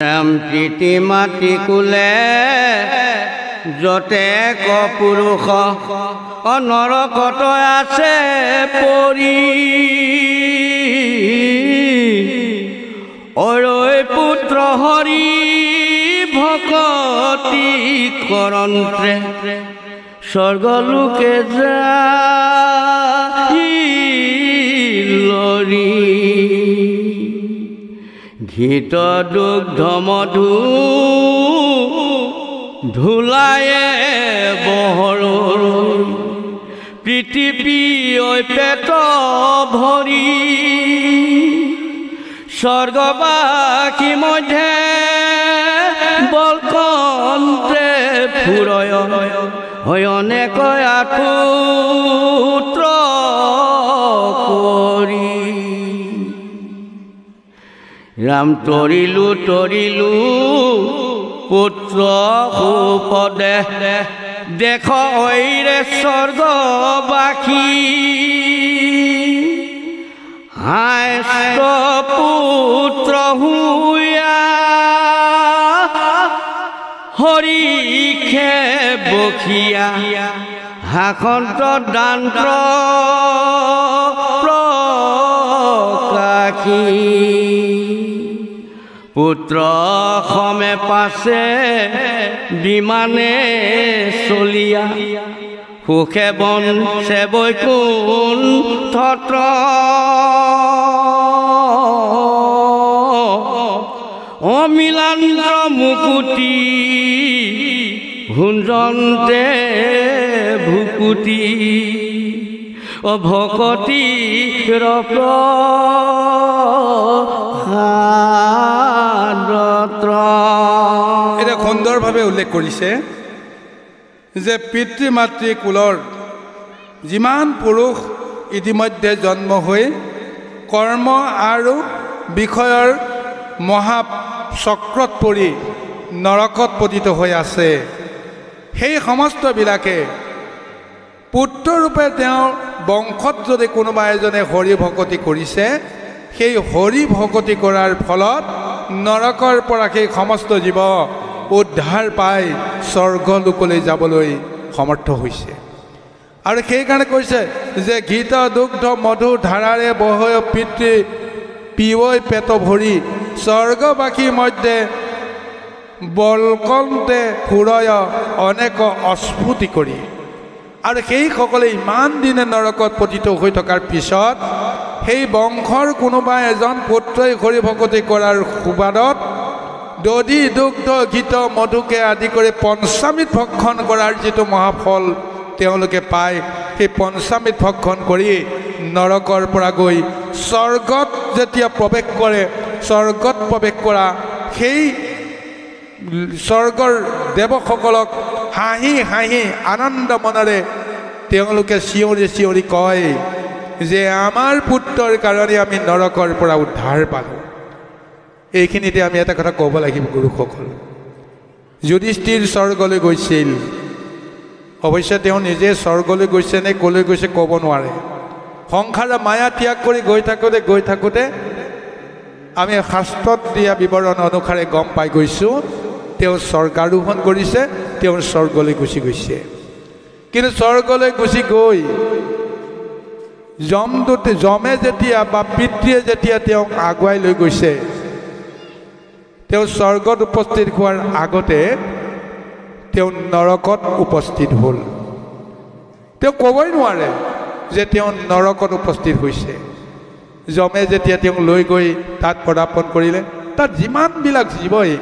ৰাম প্ৰীতি মাতি কুলে যতে কপুৰুষ নৰকত আছে পৰি অৰৈ পুত্ৰ হৰি ভকতি কৰন্ত্ৰে স্বৰ্গলোকে যায় লৰি ঘৃত দুগ্ধ মধু ধুলায়ে বহৰ পৃথিৱী পেট ভৰি স্বৰ্গবাসী মধ্যে বলকন্তে ফুৰয় হয় অনেক আঠুত্ৰ কৰি ৰাম তৰিলো পুত্ৰ সুপদে দেখ ঐৰে স্বৰ্গবাসী হাস্ত পুত্ৰ হুয়া হৰিখে বখিয়া হাকন্ত দান্ত্ৰ প্ৰকাশী পুত্ৰ সমে পাছে বিমানে চলিয়া সুখে বন সেবৈ কোন থত্ৰ অমিলান্দ্ৰ মুকুতি ভুঞ্জন্তে ভুকুতি ভকতি এটা সুন্দৰভাৱে উল্লেখ কৰিছে যে পিতৃ মাতৃ কুলৰ যিমান পুৰুষ ইতিমধ্যে জন্ম হৈ কৰ্ম আৰু বিষয়ৰ মহাচক্ৰত পৰি নৰকত পতিত হৈ আছে সেই সমস্তবিলাকে পুত্ৰৰূপে তেওঁৰ বংশত যদি কোনোবা এজনে হৰি ভকতি কৰিছে সেই হৰি ভকতি কৰাৰ ফলত নৰকৰ পৰা সেই সমস্ত জীৱ উদ্ধাৰ পাই স্বৰ্গলোকলৈ যাবলৈ সমৰ্থ হৈছে আৰু সেইকাৰণে কৈছে যে ঘৃত দুগ্ধ মধু ধাৰাৰে বহয় পিতৃ পিৱৈ পেট ভৰি স্বৰ্গবাসী মধ্যে বলকন্তে ফুৰয় অনেক অস্ফুতি কৰি আৰু সেইসকলে ইমান দিনে নৰকত পতিত হৈ থকাৰ পিছত সেই বংশৰ কোনোবা এজন পুত্ৰই হৰি ভকতি কৰাৰ সুবাদত দধি দুগ্ধ ঘৃত মধুকে আদি কৰি পঞ্চামৃত ভক্ষণ কৰাৰ যিটো মহাফল তেওঁলোকে পায় সেই পঞ্চামৃত ভক্ষণ কৰি নৰকৰ পৰা গৈ স্বৰ্গত যেতিয়া প্ৰৱেশ কৰে স্বৰ্গত প্ৰৱেশ কৰা সেই স্বৰ্গৰ দেৱসকলক হাঁহি হাঁহি আনন্দ মনেৰে তেওঁলোকে চিঞৰি চিঞৰি কয় যে আমাৰ পুত্ৰৰ কাৰণে আমি নৰকৰ পৰা উদ্ধাৰ পালোঁ এইখিনিতে আমি এটা কথা ক'ব লাগিব গুৰুসকল যুধিষ্ঠিৰ স্বৰ্গলৈ গৈছিল অৱশ্যে তেওঁ নিজে স্বৰ্গলৈ গৈছে নে ক'লৈ গৈছে ক'ব নোৱাৰে সংসাৰ মায়া ত্যাগ কৰি গৈ থাকোঁতে আমি শাস্ত্ৰত দিয়া বিৱৰণ অনুসাৰে গম পাই গৈছোঁ তেওঁ স্বৰ্গাৰোহণ কৰিছে তেওঁ স্বৰ্গলৈ গুচি গৈছে কিন্তু স্বৰ্গলৈ গুচি গৈ যমে যেতিয়া বা পিতৃয়ে যেতিয়া তেওঁক আগুৱাই লৈ গৈছে তেওঁ স্বৰ্গত উপস্থিত হোৱাৰ আগতে তেওঁ নৰকত উপস্থিত হ'ল তেওঁ ক'বই নোৱাৰে যে তেওঁ নৰকত উপস্থিত হৈছে যমে যেতিয়া তেওঁক লৈ গৈ তাত পদাৰ্পণ কৰিলে তাত যিমানবিলাক জীৱই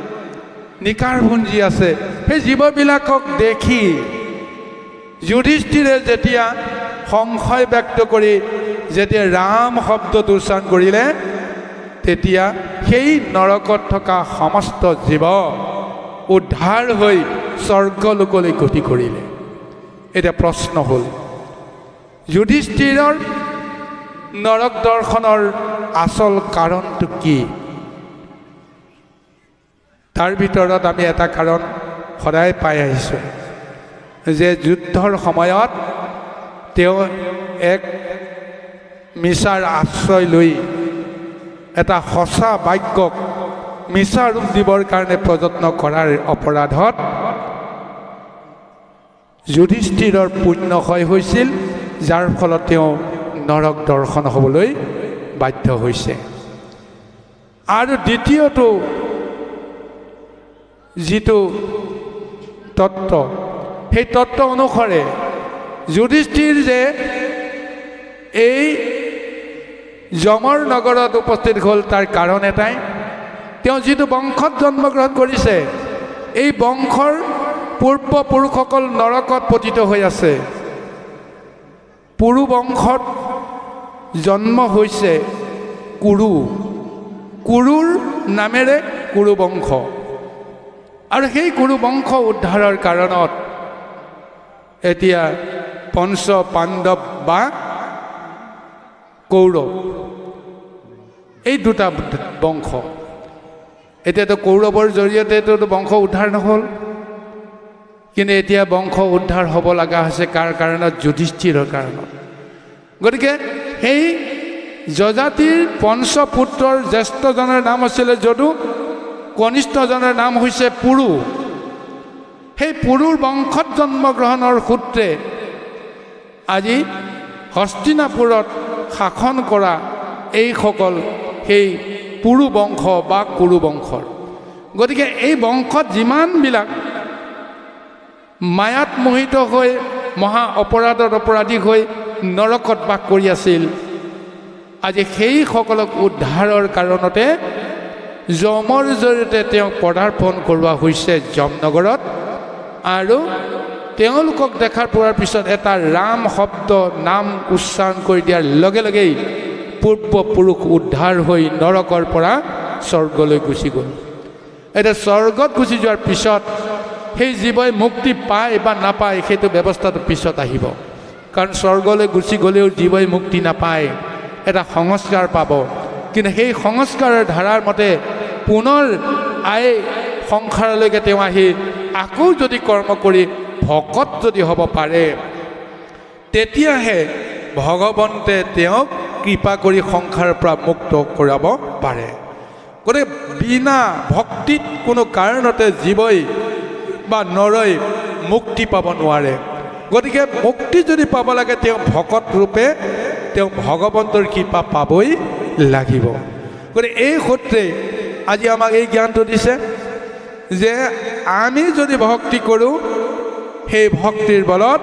নিকাৰভুঞ্জী আছে সেই জীৱবিলাকক দেখি যুধিষ্ঠিৰে যেতিয়া সংশয় ব্যক্ত কৰি যেতিয়া ৰাম শব্দটো উচ্চাৰণ কৰিলে তেতিয়া সেই নৰকত থকা সমস্ত জীৱ উদ্ধাৰ হৈ স্বৰ্গলোকলৈ গতি কৰিলে এতিয়া প্ৰশ্ন হ'ল যুধিষ্ঠিৰৰ নৰক দৰ্শনৰ আচল কাৰণটো কি তাৰ ভিতৰত আমি এটা কাৰণ সদায় পাই আহিছোঁ যে যুদ্ধৰ সময়ত তেওঁ এক মিছাৰ আশ্ৰয় লৈ এটা সঁচা বাক্যক মিছা ৰূপ দিবৰ কাৰণে প্ৰযত্ন কৰাৰ অপৰাধত যুধিষ্ঠিৰৰ পুণ্য ক্ষয় হৈছিল, যাৰ ফলত তেওঁ নৰক দৰ্শন হ'বলৈ বাধ্য হৈছে। আৰু দ্বিতীয়টো যিটো তত্ত্ব, সেই তত্ত্ব অনুসাৰে যুধিষ্ঠিৰ যে এই যমৰ নগৰত উপস্থিত হ'ল তাৰ কাৰণ এটাই, তেওঁ যিটো বংশত জন্মগ্ৰহণ কৰিছে এই বংশৰ পূৰ্বপুৰুষসকল নৰকত পতিত হৈ আছে। পুৰু বংশত জন্ম হৈছে কুৰু, কুৰুৰ নামেৰে কুৰু বংশ। আৰু সেই কুৰু বংশ উদ্ধাৰৰ কাৰণত এতিয়া পঞ্চ পাণ্ডৱ বা কৌৰৱ এই দুটা বংশ, এতিয়াতো কৌৰৱৰ জৰিয়তেতো বংশ উদ্ধাৰ নহ'ল, কিন্তু এতিয়া বংশ উদ্ধাৰ হ'ব লগা হৈছে কাৰ কাৰণত? যুধিষ্ঠিৰৰ কাৰণত। গতিকে সেই যজাতিৰ পঞ্চপুত্ৰৰ জ্যেষ্ঠজনৰ নাম আছিলে যদু, কনিষ্ঠজনৰ নাম হৈছে পুৰু। সেই পুৰুৰ বংশত জন্মগ্ৰহণৰ সূত্ৰে আজি হস্তিনাপুৰত শাসন কৰা এইসকল সেই পুৰু বংশ বা কুৰু বংশৰ। গতিকে এই বংশত যিমানবিলাক মায়াত মোহিত হৈ মহা অপৰাধত অপৰাধী হৈ নৰকত বাস কৰি আছিল, আজি সেইসকলক উদ্ধাৰৰ কাৰণতে যমৰ জৰিয়তে তেওঁক পদাৰ্পণ কৰোৱা হৈছে যমনগৰত। আৰু তেওঁলোকক দেখাৰ পোৱাৰ পিছত এটা ৰাম শব্দ নাম উচ্চাৰণ কৰি দিয়াৰ লগে লগেই পূৰ্বপুৰুষ উদ্ধাৰ হৈ নৰকৰ পৰা স্বৰ্গলৈ গুচি গ'ল। এতিয়া স্বৰ্গত গুচি যোৱাৰ পিছত সেই জীৱই মুক্তি পায় বা নাপায় সেইটো ব্যৱস্থাটো পিছত আহিব, কাৰণ স্বৰ্গলৈ গুচি গ'লেও জীৱই মুক্তি নাপায়, এটা সংস্কাৰ পাব। কিন্তু সেই সংস্কাৰৰ ধাৰাৰ মতে পুনৰ সংসাৰলৈকে তেওঁ আহি আকৌ যদি কৰ্ম কৰি ভকত যদি হ'ব পাৰে, তেতিয়াহে ভগৱন্তে তেওঁক কৃপা কৰি সংসাৰৰ পৰা মুক্ত কৰাব পাৰে। গতিকে বিনা ভক্তিত কোনো কাৰণতে জীৱই বা নৰই মুক্তি পাব নোৱাৰে। গতিকে মুক্তি যদি পাব লাগে তেওঁ ভকত ৰূপে তেওঁ ভগৱন্তৰ কৃপা পাবই লাগিব। গতিকে এই সূত্ৰে আজি আমাক এই জ্ঞানটো দিছে যে আমি যদি ভক্তি কৰোঁ, সেই ভক্তিৰ বলত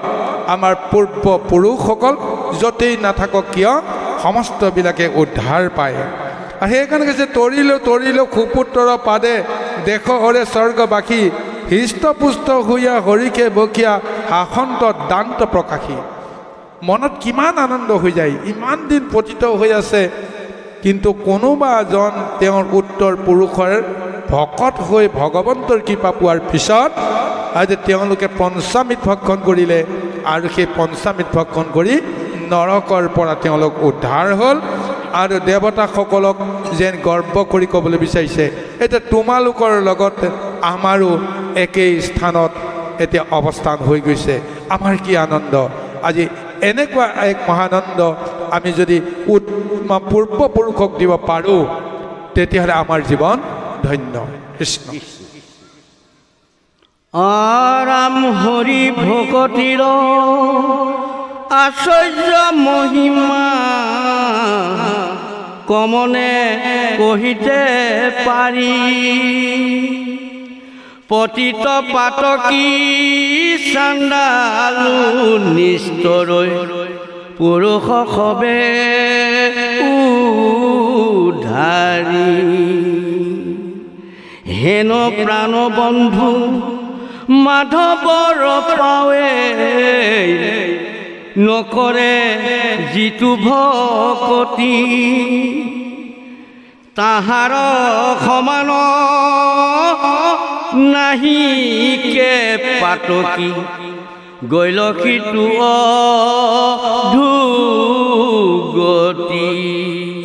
আমাৰ পূৰ্বপুৰুষসকল য'তেই নাথাকক কিয় সমস্তবিলাকে উদ্ধাৰ পায়। আৰু সেইকাৰণে কৈছে তৰিলো তৰিলো সুপুত্ৰৰ পাদে দেশ হৰে স্বৰ্গবাসী, হৃষ্টপুষ্ট হৈয়া হৰিকে বকিয়া শাসন্ত দান্ত প্ৰকাশী। মনত কিমান আনন্দ হৈ যায়, ইমান দিন পতিত হৈ আছে, কিন্তু কোনোবা এজন তেওঁৰ উত্তৰ পুৰুষৰ ভকত হৈ ভগৱন্তৰ কৃপা পোৱাৰ পিছত আজি তেওঁলোকে পঞ্চামৃত ভক্ষণ কৰিলে, আৰু সেই পঞ্চামৃত ভক্ষণ কৰি নৰকৰ পৰা তেওঁলোক উদ্ধাৰ হ'ল। আৰু দেৱতাসকলক যেন গৰ্ব কৰি ক'বলৈ বিচাৰিছে, এতিয়া তোমালোকৰ লগত আমাৰো একেই স্থানত এতিয়া অৱস্থান হৈ গৈছে, আমাৰ কি আনন্দ। আজি এনেকুৱা এক মহানন্দ আমি যদি পূৰ্বপুৰুষক দিব পাৰোঁ, তেতিয়াহ'লে আমাৰ জীৱন ধন্য। কৃষ্ণ আৰাম হৰি ভকতিৰ আশ্চৰ্য মহিমা, কমনে কহিতে পাৰি। পতিত পাতকী চাণ্ডালু নিষ্ঠৰৈ, পুৰুষ সবে উদ্ধাৰী। হেন প্ৰাণবন্ধু মাধৱৰ পাৱে, নকৰে যিটো ভকতি। তাহাৰ সমান নাহিকে পাতকী, গৈলসীটো অধুগতি।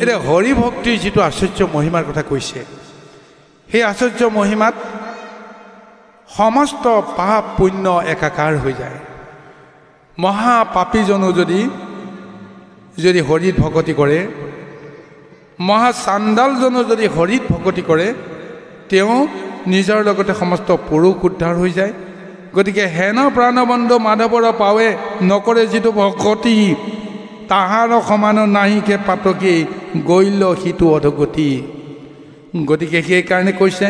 এতিয়া হৰি ভক্তিৰ যিটো আশ্চৰ্য মহিমাৰ কথা কৈছে, সেই আশ্চৰ্য মহিমাত সমস্ত পাপ পুণ্য একাকাৰ হৈ যায়। মহাপাপীজনো যদি হৰিত ভকতি কৰে, মহা চাণ্ডালজনো যদি হৰিত ভকতি কৰে, তেওঁ নিজৰ লগতে সমস্ত পুৰুষ উদ্ধাৰ হৈ যায়। গতিকে হেন প্ৰাণবন্ধু মাধৱৰ পাৱে নকৰে যিটো ভকতি, তাহাৰ সমান নাহিকে পাতকি গৈল সিটো অধগতি। গতিকে সেইকাৰণে কৈছে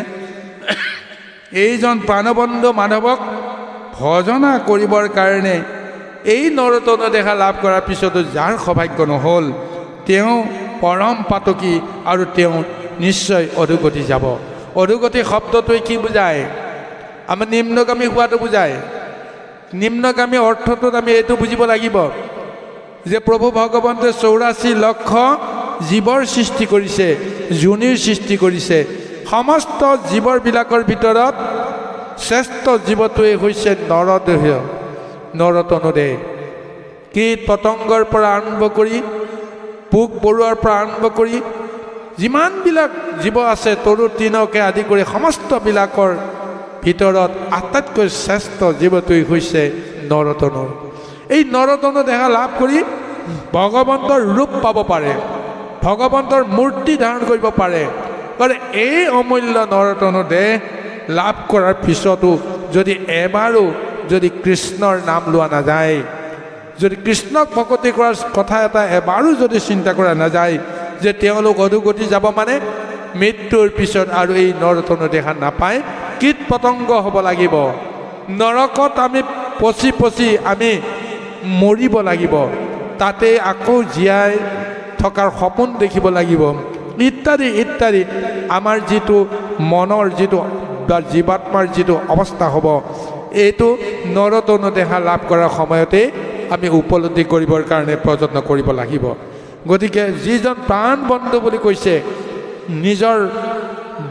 এইজন প্ৰাণবন্ধু মাধৱক ভজনা কৰিবৰ কাৰণে এই নৰতন দেহা লাভ কৰাৰ পিছতো যাৰ সৌভাগ্য নহ'ল তেওঁ পৰম পাতকী আৰু তেওঁ নিশ্চয় অধোগতি যাব। অধোগতি শব্দটোৱে কি বুজায়? আমাৰ নিম্নগামী হোৱাটো বুজায়। নিম্নগামী অৰ্থটোত আমি এইটো বুজিব লাগিব যে প্ৰভু ভগৱন্তে 84 লক্ষ জীৱৰ সৃষ্টি কৰিছে, যোনিৰ সৃষ্টি কৰিছে। সমস্ত জীৱৰবিলাকৰ ভিতৰত শ্ৰেষ্ঠ জীৱটোৱে হৈছে নৰদেহ, নৰতনুদেহ। কীট পতংগৰ পৰা আৰম্ভ কৰি পোক পৰুৱাৰ পৰা আৰম্ভ কৰি যিমানবিলাক জীৱ আছে, তৰু তৃণকে আদি কৰি সমস্তবিলাকৰ ভিতৰত আটাইতকৈ শ্ৰেষ্ঠ জীৱটোৱে হৈছে নৰতনু। এই নৰতনু দেহা লাভ কৰি ভগৱন্তৰ ৰূপ পাব পাৰে, ভগৱন্তৰ মূৰ্তি ধাৰণ কৰিব পাৰে। গতিকে এই অমূল্য নৰতনু দেহ লাভ কৰাৰ পিছতো যদি এবাৰো যদি কৃষ্ণৰ নাম লোৱা নাযায়, যদি কৃষ্ণক ভকতি কৰাৰ কথা এটা এবাৰো যদি চিন্তা কৰা নাযায় যে তেওঁলোক অধোগতি যাব, মানে মৃত্যুৰ পিছত আৰু এই নৰতনু দেখা নাপায়, কীট পতংগ হ'ব লাগিব, নৰকত আমি পচি পচি আমি মৰিব লাগিব, তাতে আকৌ জীয়াই থকাৰ সপোন দেখিব লাগিব, ইত্যাদি ইত্যাদি। আমাৰ যিটো মনৰ যিটো বা জীৱাত্মাৰ যিটো অৱস্থা হ'ব, এইটো নৰতনু দেহা লাভ কৰাৰ সময়তে আমি উপলব্ধি কৰিবৰ কাৰণে প্ৰযত্ন কৰিব লাগিব। গতিকে যিজন প্ৰাণ বন্ধু বুলি কৈছে, নিজৰ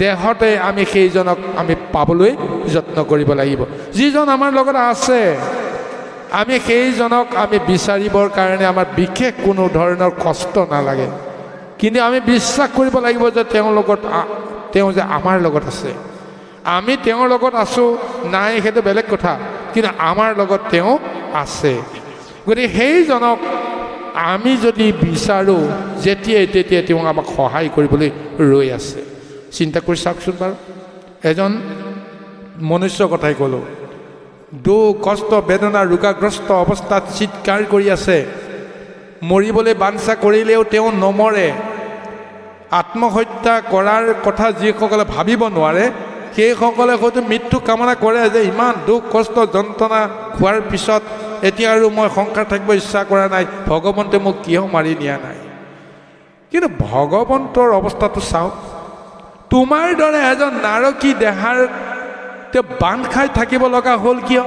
দেহতে আমি সেইজনক আমি পাবলৈ যত্ন কৰিব লাগিব। যিজন আমাৰ লগত আছে, আমি সেইজনক আমি বিচাৰিবৰ কাৰণে আমাৰ বিশেষ কোনো ধৰণৰ কষ্ট নালাগে, কিন্তু আমি বিশ্বাস কৰিব লাগিব যে তেওঁ যে আমাৰ লগত আছে। আমি তেওঁৰ লগত আছোঁ নাই সেইটো বেলেগ কথা, কিন্তু আমাৰ লগত তেওঁ আছে। গতিকে সেইজনক আমি যদি বিচাৰোঁ, যেতিয়াই তেতিয়াই তেওঁ আমাক সহায় কৰিবলৈ ৰৈ আছে। চিন্তা কৰি চাওকচোন বাৰু, এজন মনুষ্যৰ কথাই ক'লোঁ, দুখ কষ্ট বেদনা ৰোগাগ্ৰস্ত অৱস্থাত চিৎকাৰ কৰি আছে, মৰিবলৈ বাঞ্ছা কৰিলেও তেওঁ নমৰে। আত্মহত্যা কৰাৰ কথা যিসকলে ভাবিব নোৱাৰে, সেইসকলে হয়তো মৃত্যু কামনা কৰে যে ইমান দুখ কষ্ট যন্ত্ৰণা খোৱাৰ পিছত এতিয়া আৰু মই সংসাৰ থাকিব ইচ্ছা কৰা নাই, ভগৱন্তে মোক কিয় মাৰি নিয়া নাই। কিন্তু ভগৱন্তৰ অৱস্থাটো চাওক, তোমাৰ দৰে এজন নাৰকী দেহাৰ তেওঁ বান্ধ খাই থাকিব লগা হ'ল কিয়?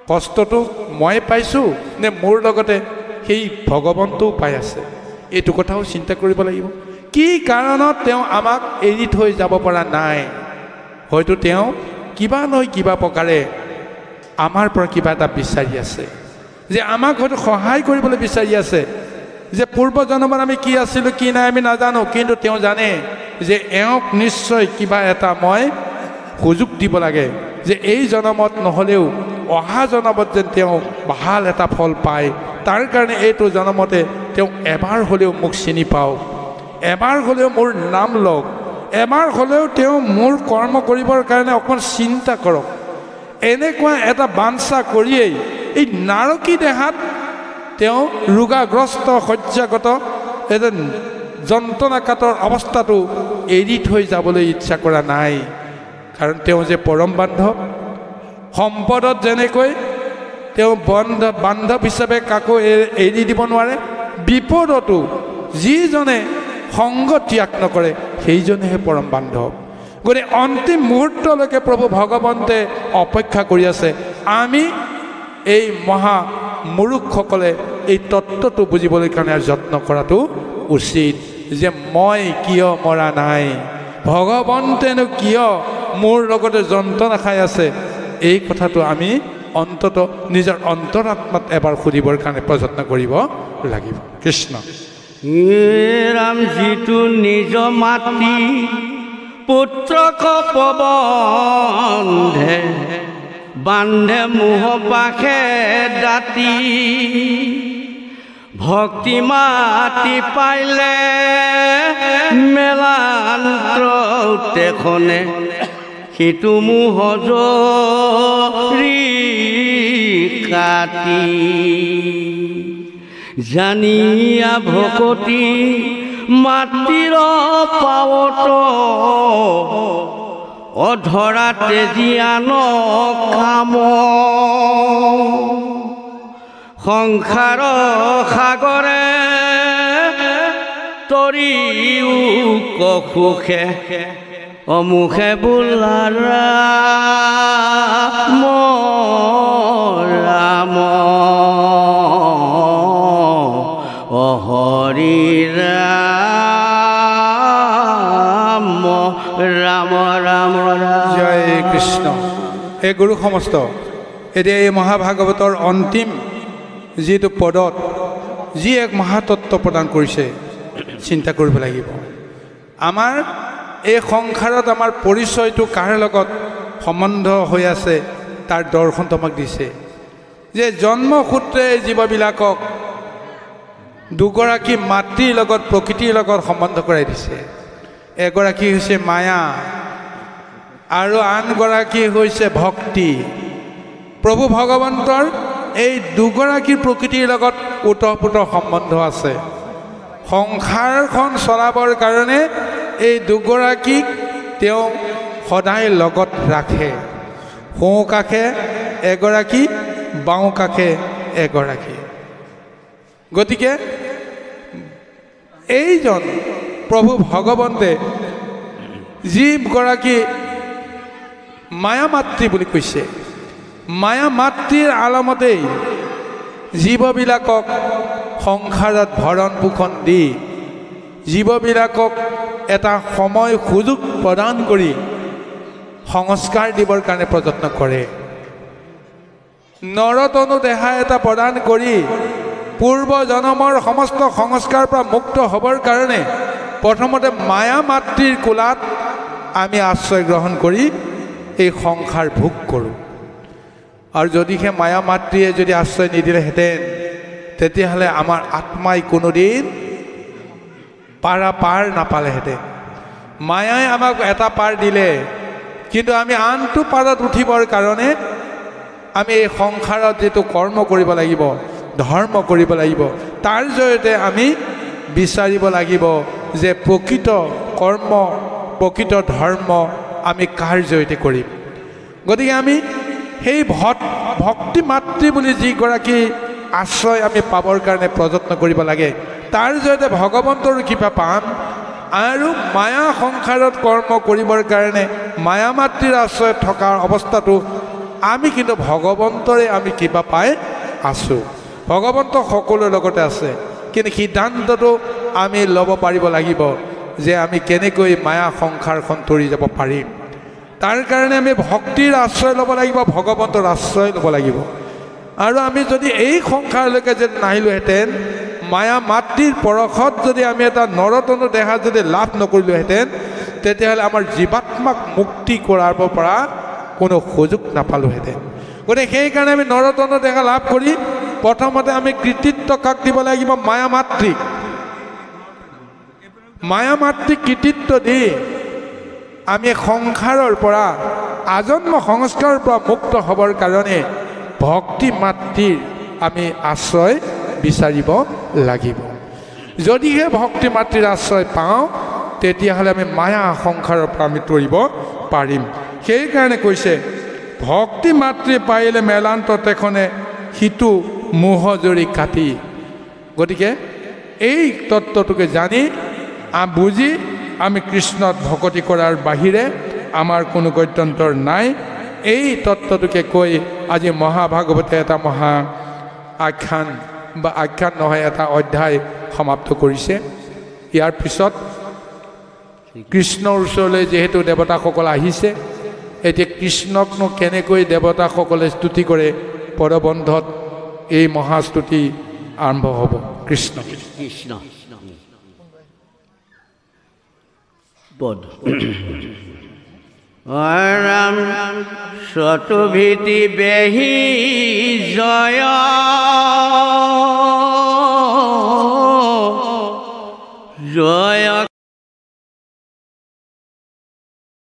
কষ্টটো মই পাইছোঁ নে মোৰ লগতে সেই ভগৱন্তও পাই আছে? এইটো কথাও চিন্তা কৰিব লাগিব। কি কাৰণত তেওঁ আমাক এৰি থৈ যাব পৰা নাই? হয়তো তেওঁ কিবা নহয় কিবা প্ৰকাৰে আমাৰ পৰা কিবা এটা বিচাৰি আছে, যে আমাক হয়তো সহায় কৰিবলৈ বিচাৰি আছে, যে পূৰ্ব জন্মত আমি কি আছিলোঁ কি নাই আমি নাজানো, কিন্তু তেওঁ জানে যে এওঁক নিশ্চয় কিবা এটা মই সুযোগ দিব লাগে, যে এই জন্মত নহ'লেও অহা জন্মত যেন তেওঁ ভাল এটা ফল পায়। তাৰ কাৰণে এইটো জন্মতে তেওঁ এবাৰ হ'লেও মোক চিনি পাওক, এবাৰ হ'লেও মোৰ নাম লওক, এবাৰ হ'লেও তেওঁ মোৰ কৰ্ম কৰিবৰ কাৰণে অকণমান চিন্তা কৰক। এনেকুৱা এটা বাঞ্ছা কৰিয়েই এই নাৰকী দেহাত তেওঁ ৰোগাগ্ৰস্ত শয্যাগত এজন যন্ত্ৰণাকাতৰ অৱস্থাটো এৰি থৈ যাবলৈ ইচ্ছা কৰা নাই। কাৰণ তেওঁ যে পৰম বান্ধৱ, সম্পদত যেনেকৈ তেওঁ বান্ধৱ হিচাপে কাকো এৰি দিব নোৱাৰে, বিপদতো যিজনে সংগ ত্যাগ নকৰে সেইজনেহে পৰম বান্ধৱ। গতিকে অন্তিম মুহূৰ্তলৈকে প্ৰভু ভগৱন্তে অপেক্ষা কৰি আছে। আমি এই মহা মুৰুখসকলে এই তত্ত্বটো বুজিবলৈ কাৰণে যত্ন কৰাটো উচিত, যে মই কিয় মৰা নাই, ভগৱন্তেনো কিয় মোৰ লগতে যন্ত্ৰণা খাই আছে। এই কথাটো আমি অন্তত নিজৰ অন্তৰাত্মাত এবাৰ সুধিবৰ কাৰণে প্ৰযত্ন কৰিব লাগিব। কৃষ্ণ ৰাম যিটো নিজ মাতৃ পুত্ৰক পবন্ধে বান্ধে মোহ পাশে দাঁতি, ভক্তি মাতি পাইলে মেলা তেখনে সিটো মুহজৰি কাটি জানিয়া ভকতি মাটিৰ পাৱত অধৰা তেজিয়ান কাম সংসাৰ সাগৰে তৰিও কসুখে অমুখে বোলাৰ ৰাম হৰি ৰাম ৰাম ৰাম জয় কৃষ্ণ। হে গুৰু সমস্ত, এতিয়া এই মহাভাগৱতৰ অন্তিম যিটো পদত যি এক মহাতত্ব প্ৰদান কৰিছে চিন্তা কৰিব লাগিব। আমাৰ এই সংসাৰত আমাৰ পৰিচয়টো কাৰ লগত সম্বন্ধ হৈ আছে তাৰ দৰ্শন তোমাক দিছে যে জন্মসূত্ৰে জীৱবিলাকক দুগৰাকী মাতৃৰ লগত প্ৰকৃতিৰ লগত সম্বন্ধ কৰাই দিছে। এগৰাকী হৈছে মায়া আৰু আনগৰাকী হৈছে ভক্তি। প্ৰভু ভগৱন্তৰ এই দুগৰাকী প্ৰকৃতিৰ লগত ওতঃপ্ৰোত সম্বন্ধ আছে। সংসাৰখন চলাবৰ কাৰণে এই দুগৰাকীক তেওঁ সদায় লগত ৰাখে। সোঁ কাষে এগৰাকী, বাওঁ কাষে এগৰাকী। গতিকে এইজন প্ৰভু ভগৱন্তে যিগৰাকী মায়া মাতৃ বুলি কৈছে, মায়া মাতৃৰ আলমতেই জীৱবিলাকক সংসাৰত ভৰণ পোষণ দি জীৱবিলাকক এটা সময় সুযোগ প্ৰদান কৰি সংস্কাৰ দিবৰ কাৰণে প্ৰযত্ন কৰে। নৰতনু দেহা এটা প্ৰদান কৰি পূৰ্ব জন্মৰ সমস্ত সংস্কাৰৰ পৰা মুক্ত হ'বৰ কাৰণে প্ৰথমতে মায়া মাতৃৰ কোলাত আমি আশ্ৰয় গ্ৰহণ কৰি এই সংসাৰ ভোগ কৰোঁ। আৰু যদিহে মায়া মাতৃয়ে যদি আশ্ৰয় নিদিলেহেঁতেন তেতিয়াহ'লে আমাৰ আত্মাই কোনোদিন পাৰ নাপালেহেঁতেন। মায়াই আমাক এটা পাৰ দিলে, কিন্তু আমি আনটো পাৰত উঠিবৰ কাৰণে আমি এই সংসাৰত যিটো কৰ্ম কৰিব লাগিব, ধৰ্ম কৰিব লাগিব, তাৰ জৰিয়তে আমি বিচাৰিব লাগিব যে প্ৰকৃত কৰ্ম প্ৰকৃত ধৰ্ম আমি কাৰ জৰিয়তে কৰিম। গতিকে আমি সেই ভক্তি মাতৃ বুলি যিগৰাকী আশ্ৰয় আমি পাবৰ কাৰণে প্ৰযত্ন কৰিব লাগে, তাৰ জৰিয়তে ভগৱন্তৰ কৃপা পাম। আৰু মায়া সংসাৰত কৰ্ম কৰিবৰ কাৰণে মায়া মাতৃৰ আশ্ৰয়ত থকাৰ অৱস্থাটো আমি কিন্তু ভগৱন্তৰে আমি কৃপা পাই আছোঁ। ভগৱন্ত সকলোৰে লগতে আছে, কিন্তু সিদ্ধান্তটো আমি ল'ব পাৰিব লাগিব যে আমি কেনেকৈ মায়া সংসাৰখন তৰি যাব পাৰিম। তাৰ কাৰণে আমি ভক্তিৰ আশ্ৰয় ল'ব লাগিব, ভগৱন্তৰ আশ্ৰয় ল'ব লাগিব। আৰু আমি যদি এই সংসাৰলৈকে যদি নাহিলোহেঁতেন, মায়া মাতৃৰ পৰশত যদি আমি এটা নৰতনু দেহা যদি লাভ নকৰিলোহেঁতেন, তেতিয়াহ'লে আমাৰ জীৱাত্মাক মুক্তি কৰাৰ পৰা কোনো সুযোগ নাপালোহেঁতেন। গতিকে সেইকাৰণে আমি নৰতনু দেহা লাভ কৰি প্ৰথমতে আমি কৃতিত্ব কাক দিব লাগিব? মায়া মাতৃক। মায়া মাতৃক কৃতিত্ব দি আমি সংসাৰৰ পৰা আজন্ম সংস্কাৰৰ পৰা মুক্ত হ'বৰ কাৰণে ভক্তি মাতৃৰ আমি আশ্ৰয় বিচাৰিব লাগিব। যদিহে ভক্তি মাতৃৰ আশ্ৰয় পাওঁ তেতিয়াহ'লে আমি মায়া সংসাৰৰ পৰা আমি তৰিব পাৰিম। সেইকাৰণে কৈছে ভক্তি মাতৃ পাইলে মেলান্ত তেখনে সিটো মোহজৰি কাটি। গতিকে এই তত্ত্বটোকে জানি বুজি আমি কৃষ্ণত ভকতি কৰাৰ বাহিৰে আমাৰ কোনো গত্যন্তৰ নাই। এই তত্ত্বটোকে কৈ আজি মহাভাগৱতে এটা মহা আখ্যান বা আখ্যান নহয়, এটা অধ্যায় সমাপ্ত কৰিছে। ইয়াৰ পিছত কৃষ্ণৰ ওচৰলৈ যিহেতু দেৱতাসকল আহিছে, এতিয়া কৃষ্ণকনো কেনেকৈ দেৱতাসকলে স্তুতি কৰে, পদবন্ধত এই মহাস্তুতি আৰম্ভ হ'ব। কৃষ্ণ কৃষ্ণ ৰাম শতভীতি বেহি জয় জয়